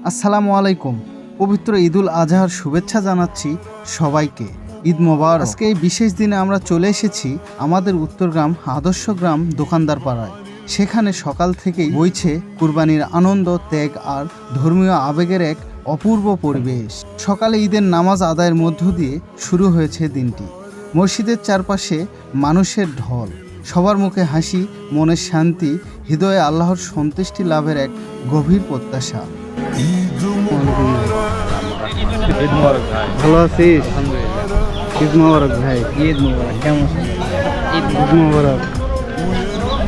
আসসালামু আলাইকুম। পবিত্র ঈদুল আজহার শুভেচ্ছা জানাচ্ছি সবাইকে। ঈদ মোবারক। আজকে এই বিশেষ দিনে আমরা চলে এসেছি আমাদের উত্তরগ্রাম আদর্শ গ্রাম দোকানদার পাড়ায়। সেখানে সকাল থেকেই বইছে কুরবানির আনন্দ, ত্যাগ আর ধর্মীয় আবেগের এক অপূর্ব পরিবেশ। সকালে ঈদের নামাজ আদায়ের মধ্য দিয়ে শুরু হয়েছে দিনটি। মসজিদের চারপাশে মানুষের ঢল, সবার মুখে হাসি, মনের শান্তি, হৃদয়ে আল্লাহর সন্তুষ্টি লাভের এক গভীর প্রত্যাশা। ভালো আছিস? ঈদ মোবারক ভাই। ঈদ মোবারক। কেমন আছেন? ঈদ মোবারক।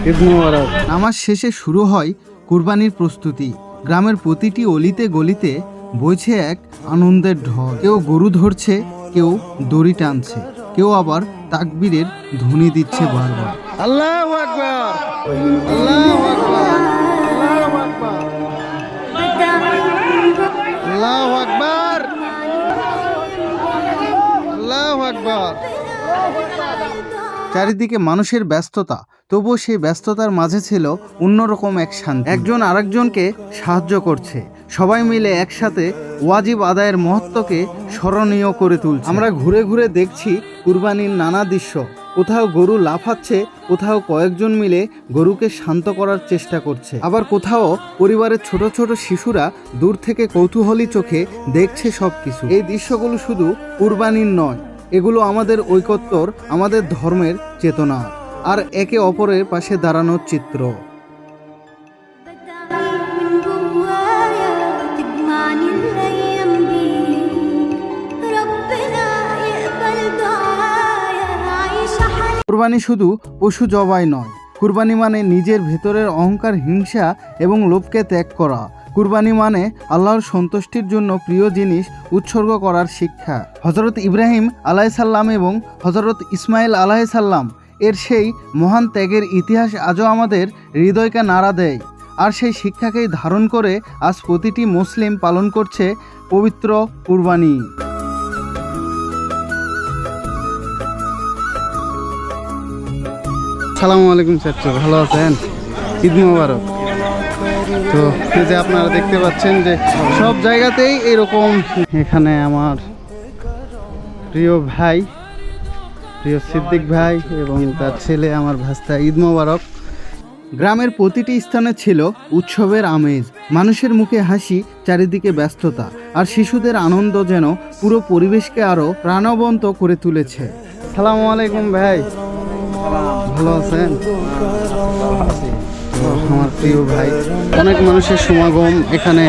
ঈদ মোবারক। নামাজ শেষে শুরু হয় কুরবানির প্রস্তুতি। গ্রামের প্রতিটি অলিতে গলিতে বইছে এক আনন্দের ঢল। কেউ গরু ধরছে, কেউ দড়ি টানছে, কেউ আবার তাকবীরের ধ্বনি দিচ্ছে বারবার। আল্লাহু আকবার, আল্লাহু আকবার, আল্লাহু আকবার, আল্লাহু আকবার, আল্লাহু আকবার। চারিদিকে মানুষের ব্যস্ততা, তবুও সেই ব্যস্ততার মাঝে ছিল অন্যরকম এক শান্তি। একজন আরেকজনকে সাহায্য করছে, সবাই মিলে একসাথে ওয়াজিব আদায়ের মহত্বকে স্মরণীয় করে তুলছে। আমরা ঘুরে ঘুরে দেখছি কুরবানির নানা দৃশ্য। কোথাও গরু লাফাচ্ছে, কোথাও কয়েকজন মিলে গরুকে শান্ত করার চেষ্টা করছে, আবার কোথাও পরিবারের ছোট ছোট শিশুরা দূর থেকে কৌতূহলী চোখে দেখছে সবকিছু। এই দৃশ্যগুলো শুধু কুরবানির নয়, এগুলো আমাদের ঐকত্যর, আমাদের ধর্মের চেতনা আর একে অপরের পাশে দাঁড়ানোর চিত্র। কুরবানি শুধু পশু জবাই নয়, কুরবানি মানে নিজের ভেতরের অহংকার, হিংসা এবং লোভকে ত্যাগ করা। কুরবানি মানে আল্লাহর সন্তুষ্টির জন্য প্রিয় জিনিস উৎসর্গ করার শিক্ষা। হযরত ইব্রাহিম আলাইসাল্লাম এবং হযরত ইসমাইল আলাইসাল্লাম এর সেই মহান ত্যাগের ইতিহাস আজও আমাদের হৃদয়কে নাড়া দেয়। আর সেই শিক্ষাকেই ধারণ করে আজ প্রতিটি মুসলিম পালন করছে পবিত্র কুরবানি। আসসালামু আলাইকুম চাচু, ভালো আছেন? ঈদ মোবারক। তো এই যে আপনারা দেখতে পাচ্ছেন যে সব জায়গাতেই এরকম। এখানে আমার প্রিয় ভাই, প্রিয় সিদ্দিক ভাই এবং তার ছেলে, আমার ভাস্তা। ঈদ মোবারক। গ্রামের প্রতিটি স্থানে ছিল উৎসবের আমেজ, মানুষের মুখে হাসি, চারিদিকে ব্যস্ততা আর শিশুদের আনন্দ যেন পুরো পরিবেশকে আরো প্রাণবন্ত করে তুলেছে। আসসালামু আলাইকুম ভাই, ভালো আছেন? আমার প্রিয় ভাই, অনেক মানুষের সমাগম এখানে।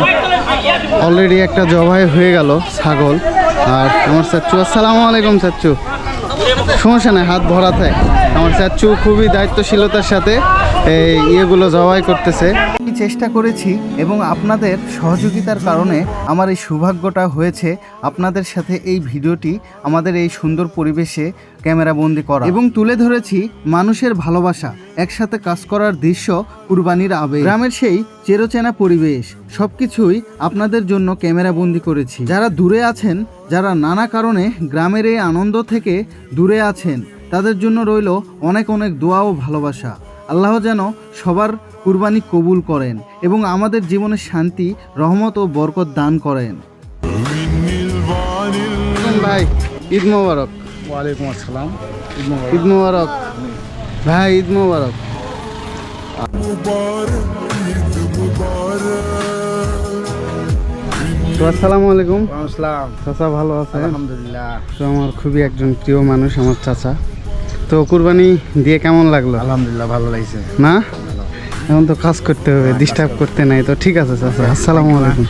অলরেডি একটা জবাই হয়ে গেল ছাগল। আর আমার চাচ্চু, আসসালামু আলাইকুম চাচ্চু, সমস্যা নেই, হাত ভরা থাকে। আমার চাচ্চু খুবই দায়িত্বশীলতার সাথে এই ইয়েগুলো জবাই করতেছে। আমি চেষ্টা করেছি এবং আপনাদের সহযোগিতার কারণে আমার এই সৌভাগ্যটা হয়েছে আপনাদের সাথে এই ভিডিওটি আমাদের এই সুন্দর পরিবেশে ক্যামেরাবন্দি করা, এবং তুলে ধরেছি মানুষের ভালোবাসা, একসাথে কাজ করার দৃশ্য, কুরবানির আবেগ, গ্রামের সেই চেরোচেনা পরিবেশ, সবকিছুই আপনাদের জন্য ক্যামেরাবন্দি করেছি। যারা দূরে আছেন, যারা নানা কারণে গ্রামের এই আনন্দ থেকে দূরে আছেন, তাদের জন্য রইল অনেক অনেক দোয়া ও ভালোবাসা। আল্লাহ যেন সবার কুরবানি কবুল করেন এবং আমাদের জীবনে শান্তি, রহমত ও বরকত দান করেন। ভাই ঈদ মোবারক। ওয়ালাইকুম আসসালাম। ঈদ মোবারক ভাই, ঈদ মোবারক। আসসালামু আলাইকুম। আসসালাম। চাচা ভালো আছেন? আলহামদুলিল্লাহ। তো আমার খুবই একজন প্রিয় মানুষ আমার চাচা। তো কুরবানি দিয়ে কেমন লাগলো? আলহামদুলিল্লাহ, ভালো লাগছে। না, এখন তো কাজ করতে হবে, ডিস্টার্ব করতে নাই তো। ঠিক আছে চাচা, আসসালামু আলাইকুম।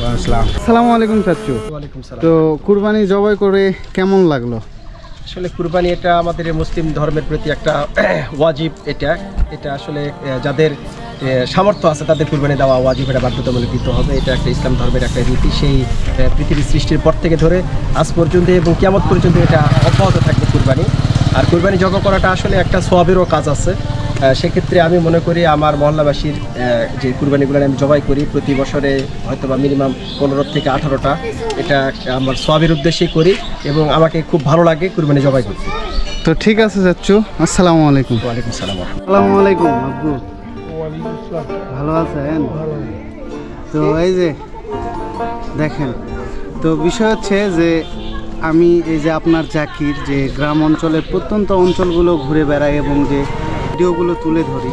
আসসালামু আলাইকুম চাচু। ওয়ালাইকুম সালাম। তো কুরবানি জবাই করে কেমন লাগলো? আসলে কুরবানি এটা আমাদের মুসলিম ধর্মের প্রতি একটা ওয়াজিব। এটা আসলে যাদের সামর্থ্য আছে তাদের কুরবানি দেওয়া ওয়াজিব, এটা বাধ্যতামূলক দিতে হবে। এটা একটা ইসলাম ধর্মের একটা রীতি। সেই পৃথিবীর সৃষ্টির পর থেকে ধরে আজ পর্যন্ত এবং কিয়ামত পর্যন্ত এটা অব্যাহত থাকবে কুরবানি। আর কুরবানি জবাই করাটা আসলে একটা সওয়াবেরও কাজ আছে। সেক্ষেত্রে আমি মনে করি আমার মহল্লাবাসীর যে কুরবানিগুলো আমি জবাই করি প্রতি বছরে হয়তো বা মিনিমাম 15 থেকে 18টা, এটা আমার সওয়াবের উদ্দেশ্যেই করি এবং আমাকে খুব ভালো লাগে কুরবানি জবাই করতে। তো ঠিক আছে চাচু, আসসালামু আলাইকুম। ওয়ালাইকুম সালাম। আসসালামু আলাইকুম আব্বু, ভালো আছেন? তো এই যে দেখেন, তো বিষয় হচ্ছে যে আমি এই যে আপনার জাকির যে গ্রাম অঞ্চলের প্রত্যন্ত অঞ্চলগুলো ঘুরে বেড়াই এবং যে ভিডিওগুলো তুলে ধরি,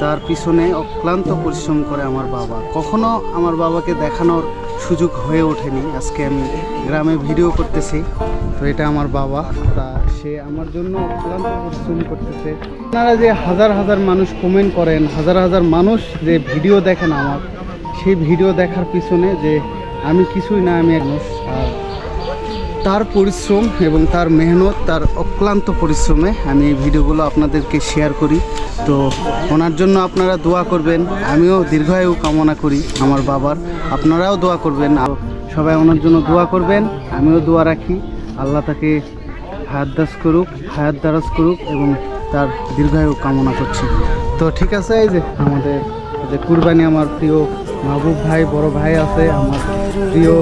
তার পিছনে অক্লান্ত পরিশ্রম করে আমার বাবা। কখনো আমার বাবাকে দেখানোর সুযোগ হয়ে ওঠেনি। আজকে আমি গ্রামে ভিডিও করতেছি, তো এটা আমার বাবা, তা সে আমার জন্য অক্লান্ত পরিশ্রম করতেছে। আপনারা যে হাজার হাজার মানুষ কমেন্ট করেন, হাজার হাজার মানুষ যে ভিডিও দেখেন আমার, সেই ভিডিও দেখার পিছনে যে আমি কিছুই না, আমি মানুষ। আর তার পরিশ্রম এবং তার মেহনত, তার অক্লান্ত পরিশ্রমে আমি এই ভিডিওগুলো আপনাদেরকে শেয়ার করি। তো ওনার জন্য আপনারা দোয়া করবেন, আমিও দীর্ঘায়ু কামনা করি আমার বাবার, আপনারাও দোয়া করবেন। সবাই ওনার জন্য দোয়া করবেন, আমিও দোয়া রাখি। আল্লাহ তাকে হায়াত দারাজ করুক এবং তার দীর্ঘায়ু কামনা করছি। তো ঠিক আছে, এই যে আমাদের যে কুরবানি, আমার প্রিয় মাহবুব ভাই, বড় ভাই আছে, আমার প্রিয়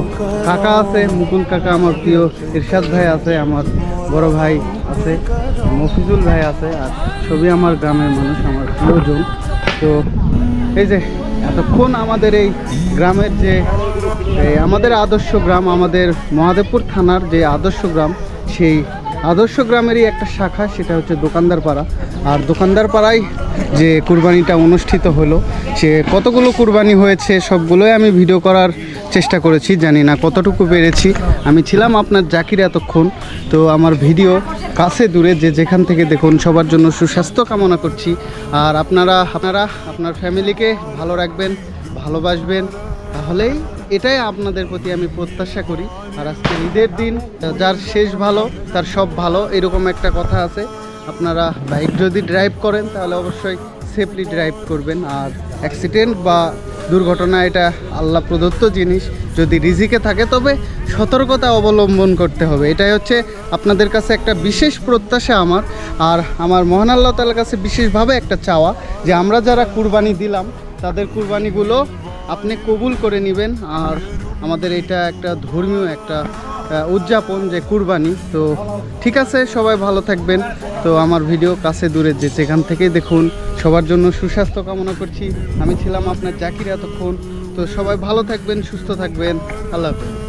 কাকা আছে মুকুল কাকা, আমার প্রিয় ইরশাদ ভাই আছে, আমার বড় ভাই আছে মফিজুল ভাই আছে, আর সবই আমার গ্রামের মানুষ, আমার প্রিয়জন। তো এই যে এতক্ষণ আমাদের এই গ্রামের যে আমাদের আদর্শ গ্রাম, আমাদের মহাদেবপুর থানার যে আদর্শ গ্রাম, সেই আদর্শ গ্রামেরই একটা শাখা, সেটা হচ্ছে দোকানদার পাড়া। আর দোকানদার পাড়ায় যে কুরবানিটা অনুষ্ঠিত হলো, সে কতগুলো কুরবানি হয়েছে সবগুলোই আমি ভিডিও করার চেষ্টা করেছি, জানি না কতটুকু পেরেছি। আমি ছিলাম আপনার জাকির এতক্ষণ। তো আমার ভিডিও কাছে দূরে যে যেখান থেকে দেখুন, সবার জন্য সুস্বাস্থ্য কামনা করছি। আর আপনারা আপনার ফ্যামিলিকে ভালো রাখবেন, ভালোবাসবেন, তাহলেই এটাই আপনাদের প্রতি আমি প্রত্যাশা করি। আর আজকে ঈদের দিন, যার শেষ ভালো তার সব ভালো, এরকম একটা কথা আছে। আপনারা বাইক যদি ড্রাইভ করেন তাহলে অবশ্যই সেফলি ড্রাইভ করবেন। আর অ্যাক্সিডেন্ট বা দুর্ঘটনা এটা আল্লাহ প্রদত্ত জিনিস, যদি রিজিকে থাকে তবে সতর্কতা অবলম্বন করতে হবে। এটাই হচ্ছে আপনাদের কাছে একটা বিশেষ প্রত্যাশা আমার। আর আমার মহান আল্লাহ তাআলার কাছে বিশেষভাবে একটা চাওয়া, যে আমরা যারা কুরবানি দিলাম তাদের কুরবানিগুলো আপনি কবুল করে নেবেন। আর আমাদের এটা একটা ধর্মীয় একটা উদযাপন, যে কুরবানি। তো ঠিক আছে, সবাই ভালো থাকবেন। তো আমার ভিডিও কাছে দূরে যে যেখান থেকেই দেখুন, সবার জন্য সুস্বাস্থ্য কামনা করছি। আমি ছিলাম আপনার জাকির এতক্ষণ। তো সবাই ভালো থাকবেন, সুস্থ থাকবেন। আল্লাহ হাফেজ।